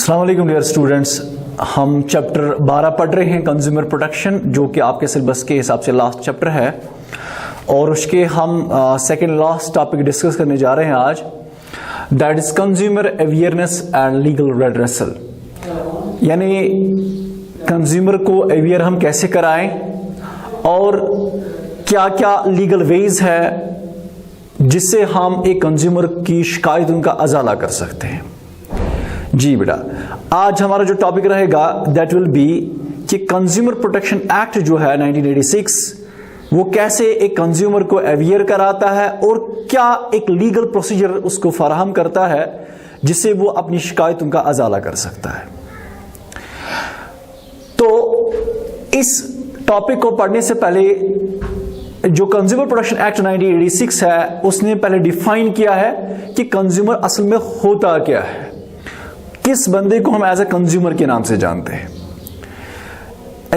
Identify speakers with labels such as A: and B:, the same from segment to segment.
A: अस्सलाम वालेकुम dear students, हम चैप्टर 12 पढ़ रहे हैं कंज्यूमर प्रोटेक्शन, जो कि आपके सिलेबस के हिसाब से लास्ट चैप्टर है और उसके हम सेकंड लास्ट टॉपिक डिस्कस करने जा रहे हैं आज, that is consumer awareness and legal redressal. यानी कंज्यूमर को अवेयर हम कैसे कराएं और क्या क्या लीगल वेज है जिससे हम एक कंज्यूमर की शिकायत उनका अजाला कर सकते हैं। जी बेटा, आज हमारा जो टॉपिक रहेगा दैट विल बी कि कंज्यूमर प्रोटेक्शन एक्ट जो है 1986 वो कैसे एक कंज्यूमर को अवेयर कराता है और क्या एक लीगल प्रोसीजर उसको फराहम करता है जिससे वो अपनी शिकायत उनका अजाला कर सकता है। तो इस टॉपिक को पढ़ने से पहले जो कंज्यूमर प्रोटेक्शन एक्ट 1986 है उसने पहले डिफाइन किया है कि कंज्यूमर असल में होता क्या है, किस बंदे को हम एज ए कंज्यूमर के नाम से जानते हैं।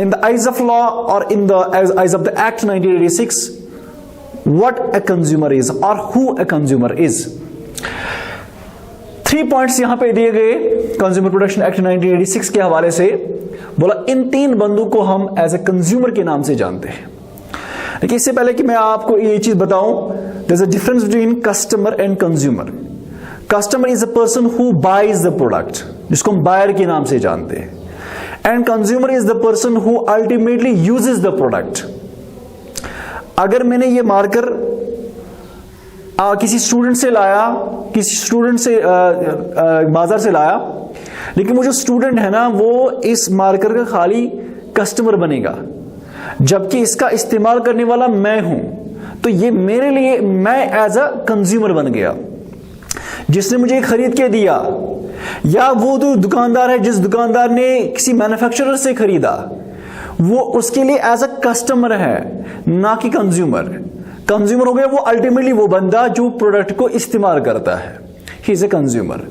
A: In the eyes of law और in the eyes of the act 1986 what a consumer is और who a consumer is. 3 points यहां पे दिए गए कंज्यूमर प्रोटेक्शन एक्ट 1986 के हवाले से। बोला इन 3 बंदों को हम एज ए कंज्यूमर के नाम से जानते हैं। लेकिन इससे पहले कि मैं आपको ये चीज बताऊं, there is a difference between customer and consumer. Customer is a person who buys the product, जिसको हम बायर के नाम से जानते हैं, and consumer is the person who ultimately uses the product. अगर मैंने ये मार्कर किसी स्टूडेंट से लाया, किसी स्टूडेंट से बाजार से लाया, लेकिन वो जो स्टूडेंट है ना वो इस मार्कर का खाली कस्टमर बनेगा, जबकि इसका इस्तेमाल करने वाला मैं हूं, तो ये मेरे लिए मैं एज अ कंज्यूमर बन गया। जिसने मुझे खरीद के दिया या वो जो दुकानदार है जिस दुकानदार ने किसी मैन्युफैक्चरर से खरीदा, वो उसके लिए एज अ कस्टमर है, ना कि कंज्यूमर। कंज्यूमर हो गया वो अल्टीमेटली वो बंदा जो प्रोडक्ट को इस्तेमाल करता है, ही इज ए कंज्यूमर।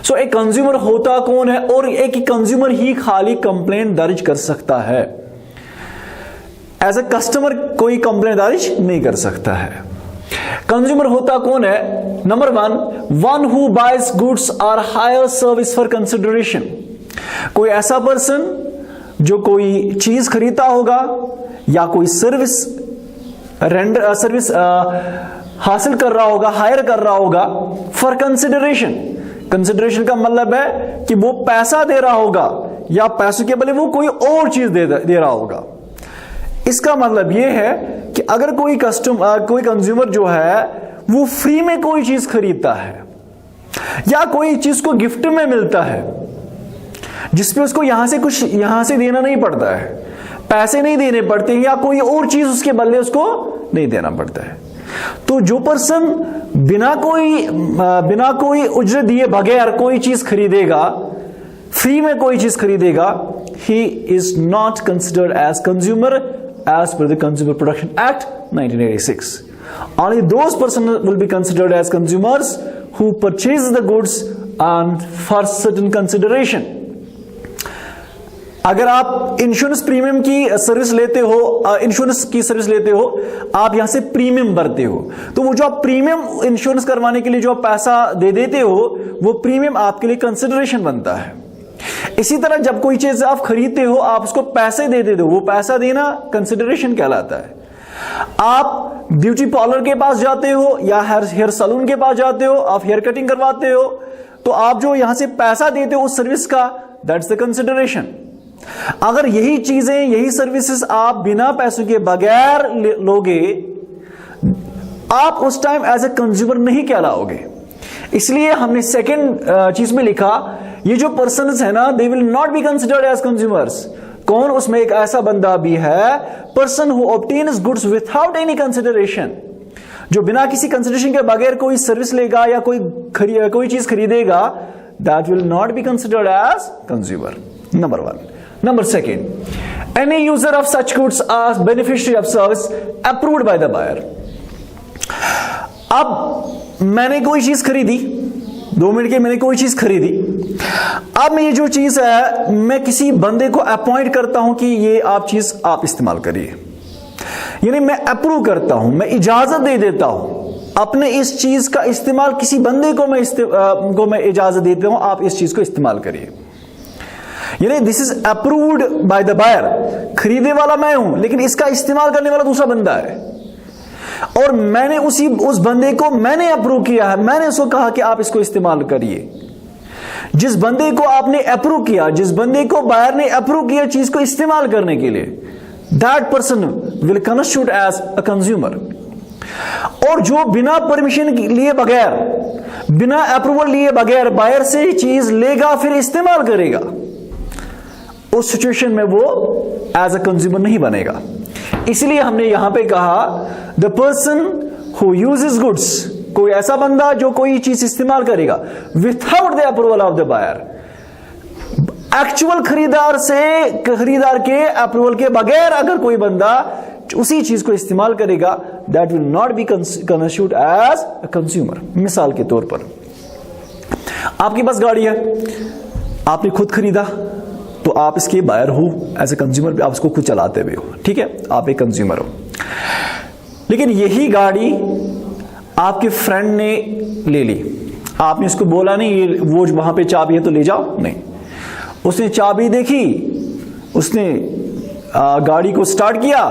A: सो एक कंज्यूमर होता कौन है, और एक कंज्यूमर ही खाली कंप्लेंट दर्ज कर सकता है, एज ए कस्टमर कोई कंप्लेंट दर्ज नहीं कर सकता है। कंज्यूमर होता कौन है? Number 1, one who buys goods और हायर सर्विस फॉर कंसिडरेशन। कोई ऐसा पर्सन जो कोई चीज खरीदता होगा या कोई सर्विस हासिल कर रहा होगा, हायर कर रहा होगा फॉर कंसिडरेशन। कंसिडरेशन का मतलब है कि वो पैसा दे रहा होगा या पैसों के बदले वो कोई और चीज दे रहा होगा। इसका मतलब यह है कि अगर कोई कंज्यूमर जो है वो फ्री में कोई चीज खरीदता है या कोई चीज को गिफ्ट में मिलता है जिसपे उसको यहां से देना नहीं पड़ता है, पैसे नहीं देने पड़ते हैं, या कोई और चीज उसके बदले उसको नहीं देना पड़ता है, तो जो पर्सन बिना कोई उजरत दिए बगैर कोई चीज खरीदेगा, फ्री में कोई चीज खरीदेगा, he is not considered as consumer as per the Consumer Protection Act 1986. Only those persons will be considered as consumers who purchase the goods and for certain consideration. अगर आप इंश्योरेंस प्रीमियम की service लेते हो, insurance की service लेते हो, आप यहां से प्रीमियम भरते हो, तो वो जो आप प्रीमियम इंश्योरेंस करवाने के लिए जो आप पैसा दे देते हो, वो प्रीमियम आपके लिए कंसिडरेशन बनता है। इसी तरह जब कोई चीज आप खरीदते हो, आप उसको पैसे दे देते हो, वो पैसा देना कंसिडरेशन कहलाता है। आप ब्यूटी पार्लर के पास जाते हो या हेयर सैलून के पास जाते हो, आप हेयर कटिंग करवाते हो, तो आप जो यहां से पैसा देते हो उस सर्विस का, दैट्स द कंसिडरेशन। अगर यही चीजें, यही सर्विसेज आप बिना पैसों के बगैर लोगे, आप उस टाइम एज ए कंज्यूमर नहीं कहलाओगे। इसलिए हमने सेकंड चीज में लिखा, ये जो पर्सन्स है ना, they will not be considered as consumers. कौन? उसमें एक ऐसा बंदा भी है, person who obtains goods without any consideration, जो बिना किसी कंसिडरेशन के बगैर कोई सर्विस लेगा या कोई चीज खरीदेगा, that will not be considered as consumer. Number 1। Number 2, any user of such goods or beneficiary of service approved by the buyer. अब मैंने कोई चीज खरीदी, 2 मिनट के मैंने कोई चीज खरीदी, अब मैं ये जो चीज है मैं किसी बंदे को अपॉइंट करता हूं कि ये आप इस्तेमाल करिए, यानी मैं अप्रूव करता हूं, मैं इजाजत दे देता हूं अपने इस चीज का इस्तेमाल, किसी बंदे को मैं इजाजत देता हूं आप इस चीज को इस्तेमाल करिए। यानी this is approved by the buyer, खरीदने वाला मैं हूं लेकिन इसका इस्तेमाल करने वाला दूसरा बंदा है, और मैंने उस बंदे को मैंने अप्रूव किया है, मैंने उसको कहा कि आप इसको इस्तेमाल करिए। जिस बंदे को आपने अप्रूव किया, जिस बंदे को बायर ने अप्रूव किया चीज को इस्तेमाल करने के लिए, that person will constitute as a consumer. और जो बिना परमिशन लिए बगैर, बिना अप्रूवल लिए बगैर बायर से चीज लेगा फिर इस्तेमाल करेगा, उस सिचुएशन में वो एज अ कंज्यूमर नहीं बनेगा। इसलिए हमने यहां पे कहा the person who uses goods, कोई ऐसा बंदा जो कोई चीज इस्तेमाल करेगा without the approval of the buyer, actual खरीदार के अप्रूवल के बगैर अगर कोई बंदा उसी चीज को इस्तेमाल करेगा, that will not be constitute as a consumer. मिसाल के तौर पर आपके पास गाड़ी है, आपने खुद खरीदा तो आप इसके बायर हो, एज ए कंज्यूमर आप इसको खुद चलाते हुए हो, ठीक है, आप एक कंज्यूमर हो। लेकिन यही गाड़ी आपके फ्रेंड ने ले ली, आपने इसको बोला नहीं ये वो वहां पे चाबी है तो ले जाओ, नहीं, उसने चाबी देखी, उसने गाड़ी को स्टार्ट किया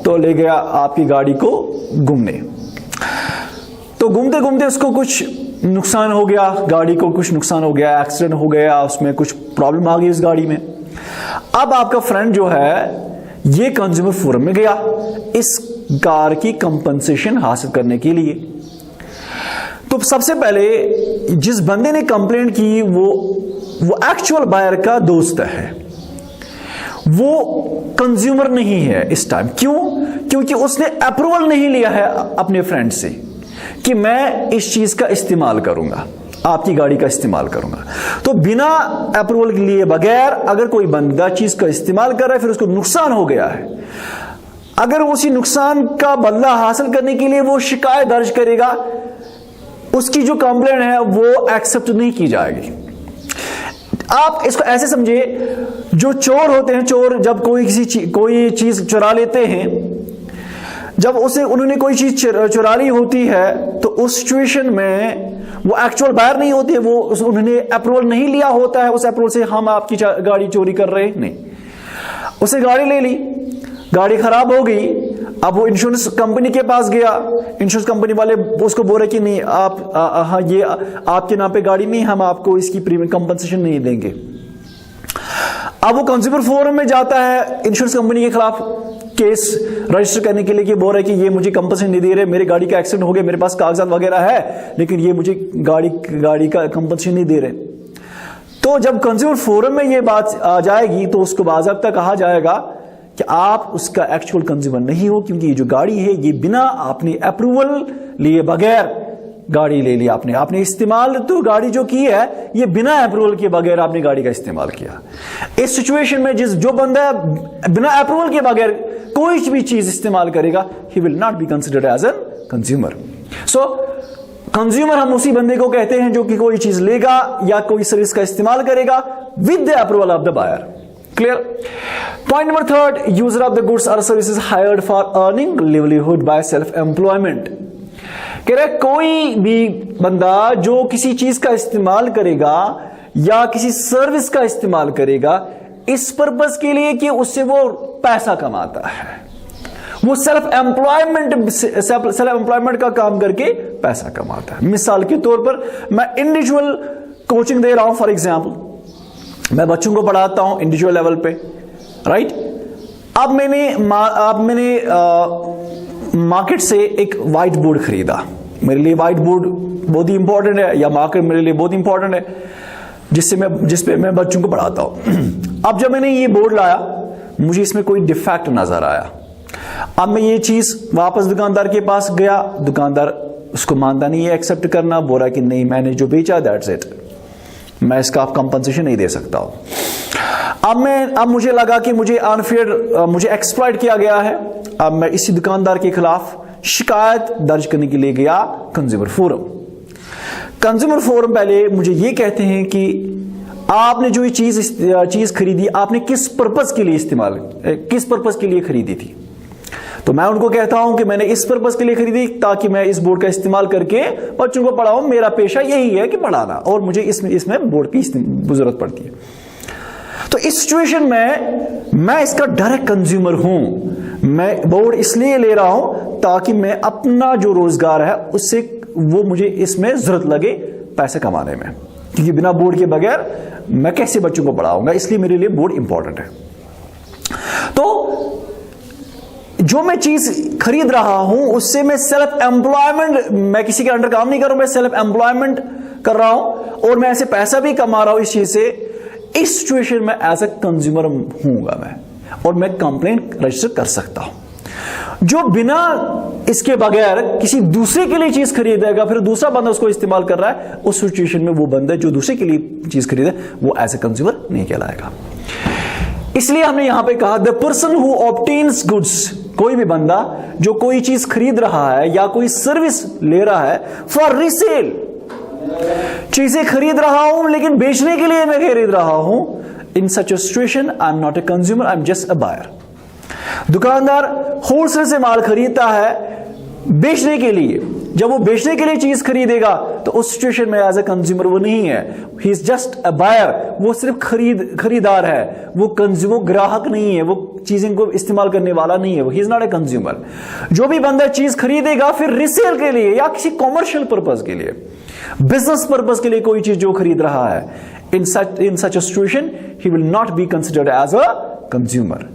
A: तो ले गया आपकी गाड़ी को घूमने। तो घूमते घूमते उसको कुछ नुकसान हो गया, गाड़ी को कुछ नुकसान हो गया, एक्सीडेंट हो गया, उसमें कुछ प्रॉब्लम आ गई इस गाड़ी में। अब आपका फ्रेंड जो है ये कंज्यूमर फोरम में गया इस कार की कंपनसेशन हासिल करने के लिए। तो सबसे पहले जिस बंदे ने कंप्लेंट की वो एक्चुअल बायर का दोस्त है, वो कंज्यूमर नहीं है इस टाइम। क्यों? क्योंकि उसने अप्रूवल नहीं लिया है अपने फ्रेंड से कि मैं इस चीज का इस्तेमाल करूंगा, आपकी गाड़ी का इस्तेमाल करूंगा। तो बिना अप्रूवल के लिए बगैर अगर कोई बंदा चीज का इस्तेमाल कर रहा है, फिर उसको नुकसान हो गया है, अगर उसी नुकसान का बदला हासिल करने के लिए वो शिकायत दर्ज करेगा, उसकी जो कंप्लेंट है वो एक्सेप्ट नहीं की जाएगी। आप इसको ऐसे समझिए, जो चोर होते हैं, चोर जब कोई चीज चुरा लेते हैं, जब उन्होंने कोई चीज चुरा ली होती है तो उस सिचुएशन में वो एक्चुअल बायर नहीं होते, वो उन्होंने अप्रूवल नहीं लिया होता है, उस अप्रूवल से हम आपकी गाड़ी चोरी कर रहे हैं, नहीं, उसे गाड़ी ले ली, गाड़ी खराब हो गई, अब वो इंश्योरेंस कंपनी के पास गया, इंश्योरेंस कंपनी वाले उसको बोल रहे कि नहीं आप हाँ ये आपके नाम पे गाड़ी नहीं, हम आपको इसकी प्रीमियम कंपनसेशन नहीं देंगे। अब वो कंज्यूमर फोरम में जाता है इंश्योरेंस कंपनी के खिलाफ केस रजिस्टर करने के लिए कि बोल रहे कि ये मुझे कंपनसेशन नहीं दे रहे, मेरी गाड़ी का एक्सीडेंट हो गया, मेरे पास कागजात वगैरह है, लेकिन ये मुझे गाड़ी का कंपनसेशन नहीं दे रहे। तो जब कंज्यूमर फोरम में ये बात आ जाएगी तो उसको बाज़ाब्ता कहा जाएगा कि आप उसका एक्चुअल कंज्यूमर नहीं हो, क्योंकि ये जो गाड़ी है ये बिना आपने अप्रूवल लिए बगैर गाड़ी ले ली, आपने इस्तेमाल तो गाड़ी जो की है ये बिना अप्रूवल के बगैर आपने गाड़ी का इस्तेमाल किया। इस सिचुएशन में जो बंदा बिना अप्रूवल के बगैर कोई भी चीज इस्तेमाल करेगा, he will not be considered as a consumer. So consumer हम उसी बंदे को कहते हैं जो कि कोई चीज लेगा या कोई सर्विस का इस्तेमाल करेगा with the approval of the buyer. Clear? Point number 3, user of the goods और services hired for earning livelihood by self employment. कह रहे कोई भी बंदा जो किसी चीज का इस्तेमाल करेगा या किसी सर्विस का इस्तेमाल करेगा इस पर्पस के लिए कि उससे वो पैसा कमाता है, वो सेल्फ एम्प्लॉयमेंट का काम करके पैसा कमाता है। मिसाल के तौर पर मैं इंडिविजुअल कोचिंग दे रहा हूं, फॉर एग्जाम्पल मैं बच्चों को पढ़ाता हूं इंडिविजुअल लेवल पे, राइट। अब मैंने मार्केट से एक व्हाइट बोर्ड खरीदा, मेरे लिए व्हाइट बोर्ड बहुत ही इंपॉर्टेंट है, या मार्केट मेरे लिए बहुत इंपॉर्टेंट है जिस पे मैं बच्चों को पढ़ाता हूं। अब जब मैंने ये बोर्ड लाया, मुझे इसमें कोई डिफेक्ट नजर आया। अब मैं ये चीज वापस दुकानदार के पास गया, दुकानदार उसको मानता नहीं है एक्सेप्ट करना, बोला कि नहीं मैंने जो बेचा दैट्स इट, मैं इसका आप कंपनसेशन नहीं दे सकता हूं। अब मुझे लगा कि मुझे अनफेयर, मुझे एक्सप्लॉइट किया गया है। अब मैं इसी दुकानदार के खिलाफ शिकायत दर्ज करने के लिए गया कंज्यूमर फोरम। कंज्यूमर फोरम पहले मुझे ये कहते हैं कि आपने जो ये चीज खरीदी आपने किस पर्पस के लिए खरीदी थी। तो मैं उनको कहता हूं कि मैंने इस पर्पस के लिए खरीदी ताकि मैं इस बोर्ड का इस्तेमाल करके बच्चों को पढ़ाऊं, मेरा पेशा यही है कि पढ़ाना, और मुझे इसमें बोर्ड की जरूरत पड़ती है। तो इस सिचुएशन में मैं इसका डायरेक्ट कंज्यूमर हूं। मैं बोर्ड इसलिए ले रहा हूं ताकि मैं अपना जो रोजगार है उससे वो मुझे इसमें जरूरत लगे पैसे कमाने में, क्योंकि बिना बोर्ड के बगैर मैं कैसे बच्चों को पढ़ाऊंगा, इसलिए मेरे लिए बोर्ड इंपॉर्टेंट है। तो जो मैं चीज खरीद रहा हूं उससे मैं सेल्फ एम्प्लॉयमेंट, मैं किसी के अंडर काम नहीं कर रहा हूं, मैं सेल्फ एम्प्लॉयमेंट कर रहा हूं और मैं ऐसे पैसा भी कमा रहा हूं इस चीज से। इस सिचुएशन में एज ए कंज्यूमर हूंगा मैं, और मैं कंप्लेंट रजिस्टर कर सकता हूं। जो बिना इसके बगैर किसी दूसरे के लिए चीज खरीदेगा, फिर दूसरा बंदा उसको इस्तेमाल कर रहा है, उस सिचुएशन में वो बंदा जो दूसरे के लिए चीज खरीदे वो एज ए कंज्यूमर नहीं कहलाएगा। इसलिए हमने यहां पे कहा the person who obtains goods, कोई भी बंदा जो कोई चीज खरीद रहा है या कोई सर्विस ले रहा है फॉर रीसेल, चीजें खरीद रहा हूं लेकिन बेचने के लिए मैं खरीद रहा हूं, in such a situation I am not a consumer, I am just a buyer. दुकानदार होलसेल से माल खरीदता है बेचने के लिए, जब वो बेचने के लिए चीज खरीदेगा तो उस सिचुएशन में एज ए कंज्यूमर वो नहीं है, he is just a buyer, वो सिर्फ खरीदार है, वो कंज्यूमर ग्राहक नहीं है, वो चीजें को इस्तेमाल करने वाला नहीं है, वो ही इज नॉट ए कंज्यूमर। जो भी बंदा चीज खरीदेगा फिर रिसेल के लिए या किसी कॉमर्शियल पर्पज के लिए, बिजनेस पर्पज के लिए कोई चीज जो खरीद रहा है, in such a situation he will not be considered as a consumer.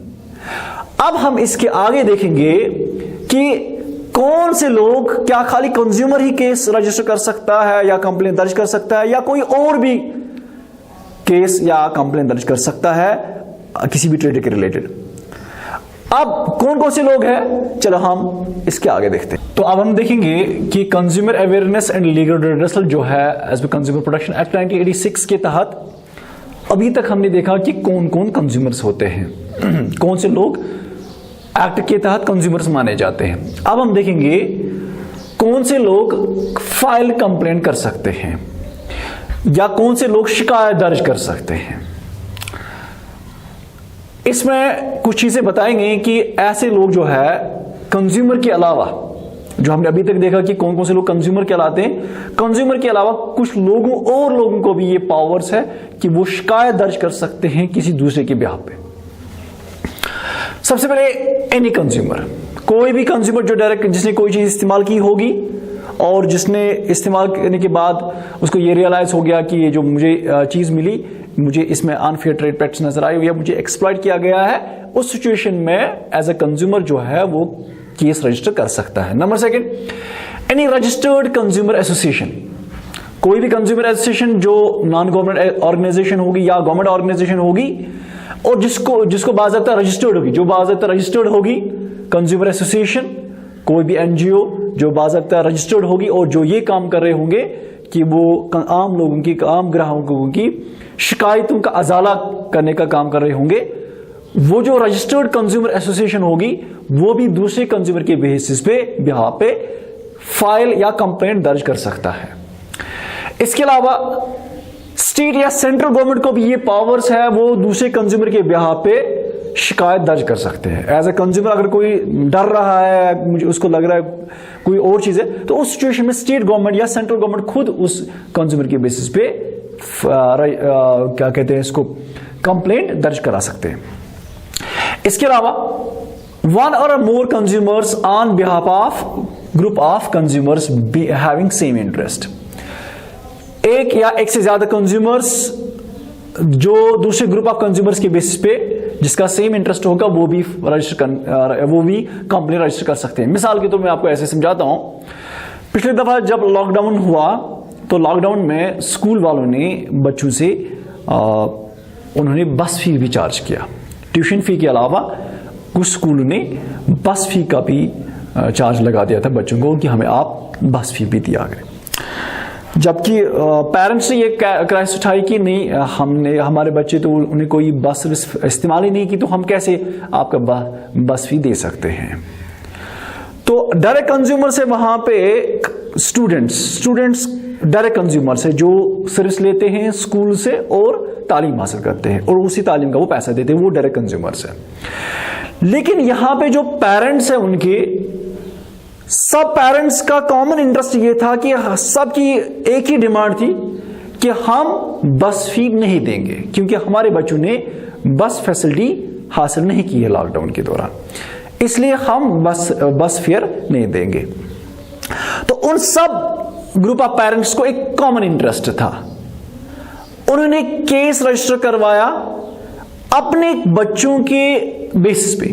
A: अब हम इसके आगे देखेंगे कि कौन से लोग, क्या खाली कंज्यूमर ही केस रजिस्टर कर सकता है या कंप्लेन दर्ज कर सकता है, या कोई और भी केस या कंप्लेन दर्ज कर सकता है किसी भी ट्रेड के रिलेटेड। अब कौन कौन से लोग हैं, चलो हम इसके आगे देखते हैं। तो अब हम देखेंगे कि consumer awareness and legal redressal जो है as per consumer protection act 1986 के तहत अभी तक हमने देखा कि कौन कौन कंज्यूमर्स होते हैं, कौन से लोग एक्ट के तहत कंज्यूमर्स माने जाते हैं। अब हम देखेंगे कौन से लोग फाइल कंप्लेन कर सकते हैं या कौन से लोग शिकायत दर्ज कर सकते हैं। इसमें कुछ चीजें बताएंगे कि ऐसे लोग जो है कंज्यूमर के अलावा, जो हमने अभी तक देखा कि कौन कौन से लोग कंज्यूमर कहलाते हैं, कंज्यूमर के अलावा कुछ लोगों को भी ये पावर्स है कि वो शिकायत दर्ज कर सकते हैं किसी दूसरे के बिहाफ पे। सबसे पहले एनी कंज्यूमर, कोई भी कंज्यूमर जो डायरेक्ट जिसने कोई चीज इस्तेमाल की होगी और जिसने इस्तेमाल करने के बाद उसको ये रियलाइज हो गया कि ये जो मुझे चीज मिली, मुझे इसमें अनफेयर ट्रेड प्रैक्टिस नजर आई या मुझे एक्सप्लॉइट किया गया है, उस सिचुएशन में एज ए कंज्यूमर जो है वो केस रजिस्टर कर सकता है। Number second, any registered consumer association, कोई भी कंज्यूमर एसोसिएशन जो नॉन गवर्नमेंट ऑर्गेनाइजेशन होगी या गवर्नमेंट ऑर्गेनाइजेशन होगी और जिसको बाज़ाब्ता रजिस्टर्ड होगी, जो बाज़ाब्ता रजिस्टर्ड होगी कंज्यूमर एसोसिएशन, कोई भी एनजीओ जो बाज़ाब्ता रजिस्टर्ड होगी और जो ये काम कर रहे होंगे कि वो आम लोगों की, आम ग्राहकों की शिकायतों का अजाला करने का काम कर रहे होंगे, वो जो रजिस्टर्ड कंज्यूमर एसोसिएशन होगी वो भी दूसरे कंज्यूमर के बेसिस पे बिहाफ पे फाइल या कंप्लेंट दर्ज कर सकता है। इसके अलावा स्टेट या सेंट्रल गवर्नमेंट को भी ये पावर्स है, वो दूसरे कंज्यूमर के बिहाफ पे शिकायत दर्ज कर सकते हैं। एज ए कंज्यूमर अगर कोई डर रहा है, मुझे उसको लग रहा है कोई और चीज है, तो उस सिचुएशन में स्टेट गवर्नमेंट या सेंट्रल गवर्नमेंट खुद उस कंज्यूमर के बेसिस पे क्या कहते हैं इसको, कंप्लेंट दर्ज करा सकते हैं। इसके अलावा वन और more consumers on behalf of group of consumers having same interest, एक या एक से ज्यादा कंज्यूमर्स जो दूसरे ग्रुप ऑफ कंज्यूमर्स के बेसिस पे जिसका सेम इंटरेस्ट होगा वो भी कंप्लेंट रजिस्टर कर सकते हैं। मिसाल के तौर में आपको ऐसे समझाता हूं, पिछली दफा जब लॉकडाउन हुआ तो लॉकडाउन में स्कूल वालों ने बच्चों से उन्होंने बस फी भी चार्ज किया। ट्यूशन फी के अलावा कुछ स्कूलों ने बस फी का भी चार्ज लगा दिया था बच्चों को कि हमें आप बस फी भी दिया करें, जबकि पेरेंट्स ने ये क्राइसिस उठाई कि नहीं, हमने हमारे बच्चे तो उन्हें कोई बस इस्तेमाल ही नहीं की, तो हम कैसे आपका बस फी दे सकते हैं। तो डायरेक्ट कंज्यूमर से वहां पे स्टूडेंट्स डायरेक्ट कंज्यूमर से जो सर्विस लेते हैं स्कूल से और तालीम हासिल करते हैं और उसी तालीम का वो पैसा देते हैं, वो डायरेक्ट कंज्यूमर से। लेकिन यहां पे जो पेरेंट्स हैं उनके सब पेरेंट्स का कॉमन इंटरेस्ट ये था कि सबकी एक ही डिमांड थी कि हम बस फी नहीं देंगे क्योंकि हमारे बच्चों ने बस फैसिलिटी हासिल नहीं की है लॉकडाउन के दौरान, इसलिए हम बस फेयर नहीं देंगे। तो उन सब ग्रुप ऑफ पेरेंट्स को एक कॉमन इंटरेस्ट था, उन्होंने केस रजिस्टर करवाया अपने बच्चों के बेसिस पे।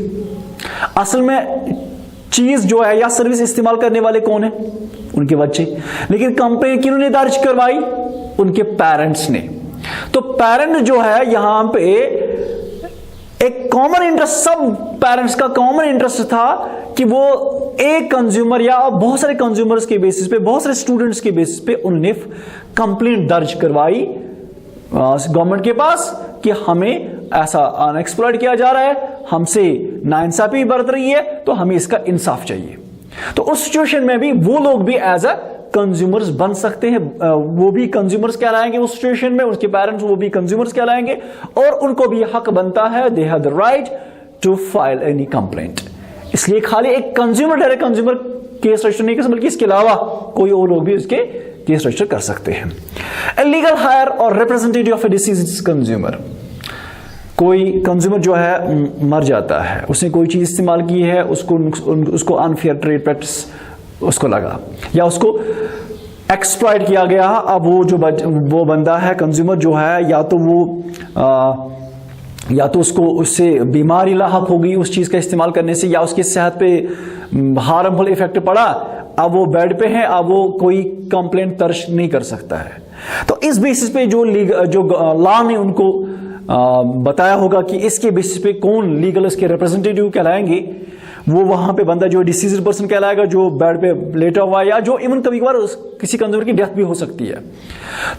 A: असल में चीज जो है या सर्विस इस्तेमाल करने वाले कौन है? उनके बच्चे। लेकिन कंप्लेंट किन्होंने दर्ज करवाई? उनके पेरेंट्स ने। तो पेरेंट जो है यहां पे एक कॉमन इंटरेस्ट, सब पेरेंट्स का कॉमन इंटरेस्ट था कि वो एक कंज्यूमर या बहुत सारे कंज्यूमर्स के बेसिस पे, बहुत सारे स्टूडेंट्स के बेसिस पे उन्होंने कंप्लेंट दर्ज करवाई गवर्नमेंट के पास कि हमें ऐसा अनएक्सप्लॉइट किया जा रहा है, हमसे नाइंसाफी बरत रही है, तो हमें इसका इंसाफ चाहिए। तो उस सिचुएशन में भी वो लोग भी एज अ कंज्यूमर्स बन सकते हैं, वो भी कंज्यूमर्स कहलाएंगे उस सिचुएशन में, उसके पेरेंट्स वो भी कंज्यूमर्स कहलाएंगे और उनको भी हक बनता है, they have the right to file any complaint. इसलिए खाली एक consumer direct consumer case register नहीं कर सकते, बल्कि इसके अलावा कोई और लोग भी उसके केस रजिस्टर कर सकते हैं। ए लीगल हायर और representative of A deceased consumer, कोई कंज्यूमर जो है मर जाता है, उसने कोई चीज इस्तेमाल की है, उसको अनफेयर ट्रेड प्रैक्टिस उसको लगा या उसको एक्सप्लॉइट किया गया। अब वो बंदा है कंज्यूमर जो है, या तो उसको उससे बीमारी लाहक होगी उस चीज का इस्तेमाल करने से, या उसकी सेहत पे हार्मफुल इफेक्ट पड़ा, अब वो बेड पे है, अब वो कोई कंप्लेंट दर्ज नहीं कर सकता है। तो इस बेसिस पे जो लॉ ने उनको बताया होगा कि इसके बेसिस पे कौन लीगल इसके रिप्रेजेंटेटिव कहलाएंगे, वो वहां पे बंदा जो डिसीज्ड पर्सन कहलाएगा, जो बेड पे लेटा हुआ है, या जो इवन कभी कभार किसी कंज्यूमर की डेथ भी हो सकती है।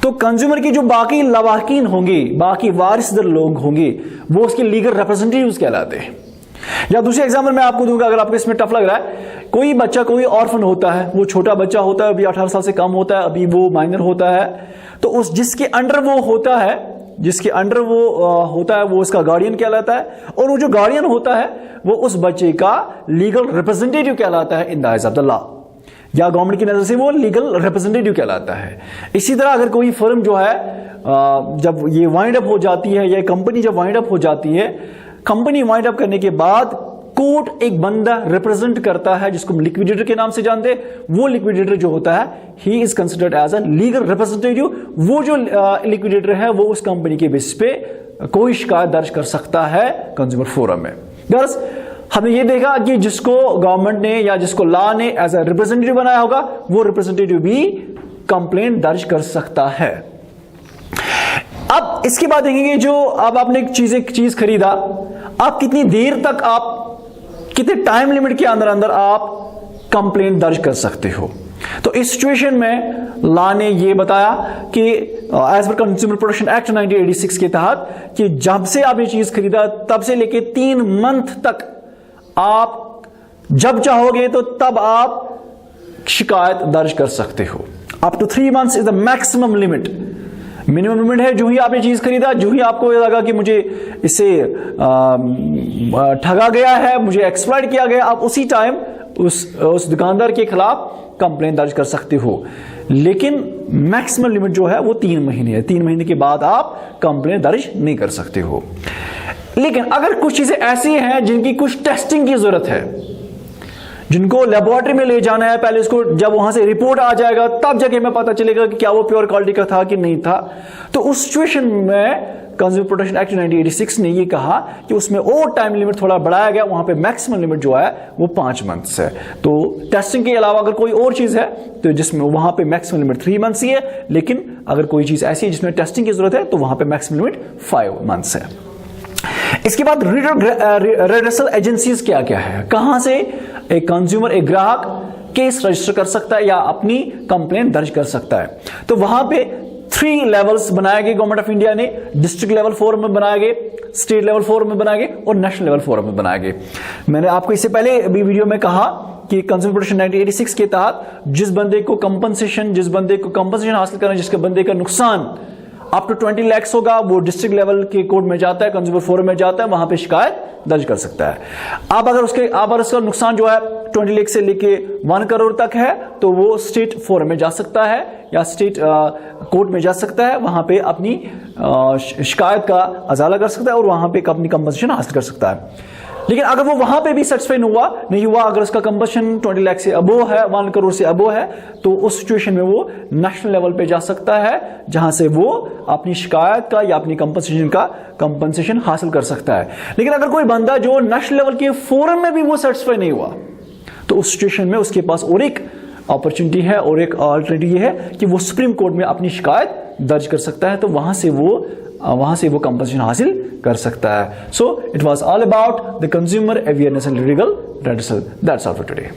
A: तो कंज्यूमर की जो बाकी लवाकिन होंगे, बाकी वारिसदार लोग होंगे, वो उसके लीगल रिप्रेजेंटेटिव्स कहलाते हैं। या दूसरे एग्जाम्पल मैं आपको दूंगा, अगर आपको इसमें टफ लग रहा है, कोई बच्चा कोई ऑर्फन होता है, वो छोटा बच्चा होता है, अभी 18 साल से कम होता है, अभी वो माइनर होता है, तो उस जिसके अंडर वो होता है, वो उसका गार्डियन कहलाता है, और वो जो गार्डियन होता है वो उस बच्चे का लीगल रिप्रेजेंटेटिव कहलाता है इन the eyes of the law, या गवर्नमेंट की नजर से वो लीगल रिप्रेजेंटेटिव कहलाता है। इसी तरह अगर कोई फर्म जो है जब ये वाइंड अप हो जाती है, या कंपनी जब वाइंड अप हो जाती है, कंपनी वाइंड अप करने के बाद कोर्ट एक बंदा रिप्रेजेंट करता है जिसको हम लिक्विडेटर के नाम से जानते हैं। वो लिक्विडेटर जो होता है, he is considered as a legal representative. वो जो लिक्विडेटर है वो उस कंपनी के बेसिस पे कोई शिकायत दर्ज कर सकता है कंज्यूमर फोरम में। दरअस हमने ये देखा कि जिसको गवर्नमेंट ने या जिसको लॉ ने एज अ रिप्रेजेंटेटिव बनाया होगा, वो रिप्रेजेंटेटिव भी कंप्लेंट दर्ज कर सकता है। अब इसके बाद देखेंगे, जो अब आपने एक चीज खरीदा, आप कितनी देर तक, आप कितने टाइम लिमिट के अंदर आप कंप्लेंट दर्ज कर सकते हो। तो इस सिचुएशन में लॉ ने यह बताया कि as per consumer protection act 1986 के तहत कि जब से आप ये चीज खरीदा तब से लेके 3 मंथ तक आप जब चाहोगे तो तब आप शिकायत दर्ज कर सकते हो। Up to 3 months is the maximum limit. Minimum limit है, जो ही आपने चीज खरीदा, जो ही आपको लगा कि मुझे इससे ठगा गया है, मुझे एक्सप्लॉइट किया गया, आप उसी टाइम उस दुकानदार के खिलाफ कंप्लेंट दर्ज कर सकते हो। लेकिन मैक्सिमम लिमिट जो है वो 3 महीने है। 3 महीने के बाद आप कंप्लेंट दर्ज नहीं कर सकते हो। लेकिन अगर कुछ चीजें ऐसी हैं जिनकी कुछ टेस्टिंग की जरूरत है, जिनको लेबोरेटरी में ले जाना है, पहले उसको जब वहां से रिपोर्ट आ जाएगा तब जाके हमें पता चलेगा कि क्या वो प्योर क्वालिटी का था कि नहीं था, तो उस सिचुएशन में कंज्यूमर प्रोटेक्शन एक्ट 1986 ने ये कहा कि उसमें और टाइम लिमिट थोड़ा बढ़ाया गया। वहां पे मैक्सिमम लिमिट जो है वो 5 मंथ्स है। तो टेस्टिंग के अलावा अगर कोई और चीज है तो जिसमें वहां पे मैक्सिमम लिमिट 3 मंथ्स ही है, लेकिन अगर कोई चीज ऐसी है जिसमें टेस्टिंग की जरूरत है तो वहां पे मैक्सिमम लिमिट 5 मंथ्स है। इसके बाद रिड्रेसल एजेंसीज क्या क्या है, कहां से एक कंज्यूमर, एक ग्राहक केस रजिस्टर कर सकता है या अपनी कंप्लेंट दर्ज कर सकता है। तो वहां पे 3 लेवल्स बनाए गए गवर्नमेंट ऑफ इंडिया ने। डिस्ट्रिक्ट लेवल फोरम में बनाए गए, स्टेट लेवल फोरम में बनाए गए और नेशनल लेवल फोरम में बनाए गए। मैंने आपको इससे पहले भी वीडियो में कहा कि कंज्यूमर प्रोटेक्शन 1986 के तहत जिस बंदे को कंपनसेशन हासिल करना, जिसके बंदे का नुकसान अप टू 20 लाख होगा, वो डिस्ट्रिक्ट लेवल के कोर्ट में जाता है, कंज्यूमर फोरम में जाता है, वहां पे शिकायत दर्ज कर सकता है। अब अगर उसका नुकसान जो है 20 लाख से लेके 1 करोड़ तक है तो वो स्टेट फोरम में जा सकता है या स्टेट कोर्ट में जा सकता है, वहां पे अपनी शिकायत का अजाला कर सकता है और वहां पे अपनी कंपनसेशन हासिल कर सकता है। लेकिन अगर वो वहां पे भी सेटिस्फाई नहीं हुआ, अगर उसका कंपनसेशन 20 लाख से अबो है, 1 करोड़ से अबो है, तो उस सिचुएशन में वो नेशनल लेवल पे जा सकता है, जहां से वो अपनी शिकायत का या अपनी कंपनसेशन हासिल कर सकता है। लेकिन अगर कोई बंदा जो नेशनल लेवल के फोरम में भी वो सेटिस्फाई नहीं हुआ, तो उस सिचुएशन में उसके पास और एक अपॉर्चुनिटी है और एक ऑल्टरनेटिव ये है कि वो सुप्रीम कोर्ट में अपनी शिकायत दर्ज कर सकता है, तो वहां से वो कंपनसेशन हासिल कर सकता है। So it was all about the consumer awareness and legal redressal. That's all for today.